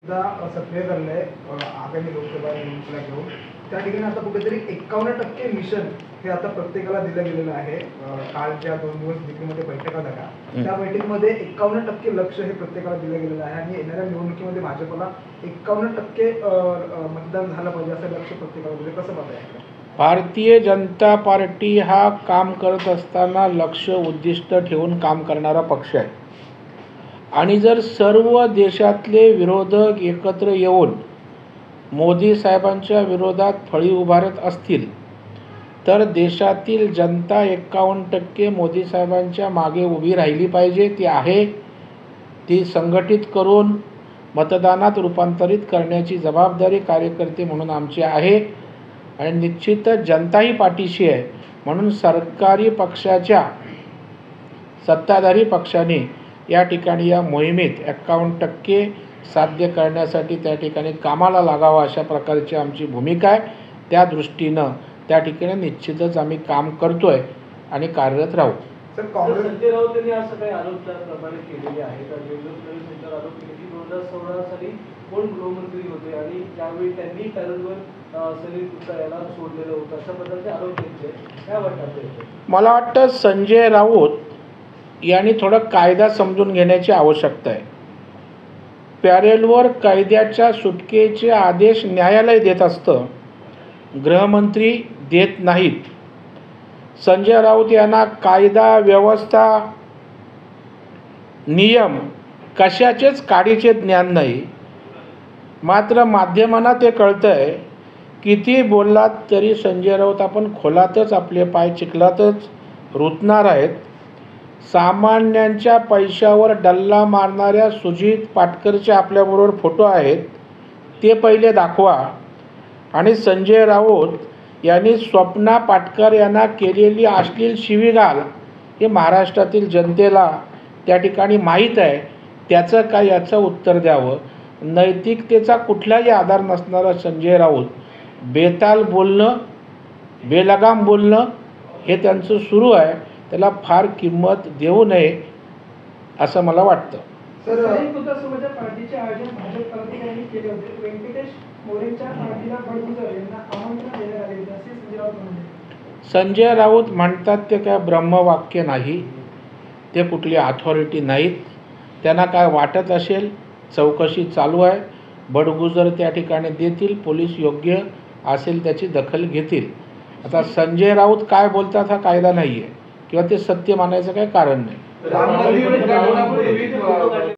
सक्रिय झाले आगामी लोकसभा निवडणुकीला घेऊन त्या ठिकाणी आता कुठेतरी 51% मिशन हे आता प्रत्येकाला दिलं गेलेलं आहे। कालच्या 2 दिवस दिल्लीमध्ये बैठका झाल्या, त्या बैठकीमध्ये 51% लक्ष हे प्रत्येकाला दिलं गेलेलं आहे आणि येणाऱ्या निवडणुकीमध्ये भाजपला 51% मतदान झालं पाहिजे असं लक्ष प्रत्येकाला दिलं। कसं पाहताय? भारतीय जनता पार्टी हा काम करत असताना लक्ष उद्दिष्ट ठेवून काम करणारा पक्ष आहे आणि जर सर्व देशातले विरोधक एकत्र येऊन मोदी साहेबांच्या विरोधात फळी उभारत असतील तर देशातील जनता 51% मोदी साहेबांच्या मागे उभी राहिली पाहिजे। ती आहे, ती संघटित करून मतदानात रूपांतरित करण्याची जबाबदारी कार्यकर्ते म्हणून आमची आहे आणि निश्चितच जनताही पाठीशी आहे। म्हणून सरकारी पक्षाच्या सत्ताधारी पक्षाने या ठिकाणी या मोहिमेत 51% साध्य करण्यासाठी त्या ठिकाणी कामाला लागावं अशा प्रकारची आमची भूमिका आहे। त्या दृष्टीनं त्या ठिकाणी निश्चितच आम्ही काम करतोय आणि कार्यरत राहू। सर, काँग्रेस संजय राऊत यांनी असं काही आरोप त्याप्रमाणे केलेले आहेत तर त्यांच्यावर आरोप केले की 2016 साली कोण गृहमंत्री होते आणि त्यावेळी त्यांनी पॅनलवर सलील गुप्ता याला सोडलेलं होतं अशा प्रकारचे आरोप केले। काय वाटतं? मला वाटतं संजय राऊत यांनी थोडं कायदा समजून घेण्याची आवश्यकता आहे। पॅरेलवर कायद्याच्या सुटकेचे आदेश न्यायालय देत असतं, गृहमंत्री देत नाहीत। संजय राऊत यांना कायदा व्यवस्था नियम कशाचेच काडीचे ज्ञान नाही, मात्र माध्यमांना ते कळतंय। किती बोललात तरी संजय राऊत आपण खोलातच आपले पाय चिखलातच रुतणार आहेत। सामान्यांच्या पैशावर डल्ला मारणाऱ्या सुजित पाटकरचे आपल्याबरोबर फोटो आहेत, ते पहिले दाखवा। आणि संजय राऊत यांनी स्वप्ना पाटकर यांना केलेली अश्लील शिवीगाळ हे महाराष्ट्रातील जनतेला त्या ठिकाणी माहीत आहे, त्याचं काय याचं उत्तर द्यावं। नैतिकतेचा कुठलाही आधार नसणारा संजय राऊत बेताल बोलणं, बेलगाम बोलणं हे त्यांचं सुरू आहे, त्याला फार किंमत देऊ नये असं मला वाटतं। सर, समाजा पार्टीचे आयोजन भाजप पदाधिकाऱ्यांनी केले होते। व्यंकटेश मोरेंच्या पार्टीला बडगुजर यांना आमंत्रण देण्यात आले होते असे संजय राऊत म्हणाले। संजय राऊत म्हणतात ते काय ब्रह्मवाक्य नाही, ते कुठली अथॉरिटी नाहीत। त्यांना काय वाटत असेल, चौकशी चालू आहे, बडगुजर त्या ठिकाणी देतील, पोलीस योग्य असेल त्याची दखल घेतील। आता संजय राऊत काय बोलतात हा कायदा नाही आहे किंवा ते सत्य मानायचं काही कारण नाही।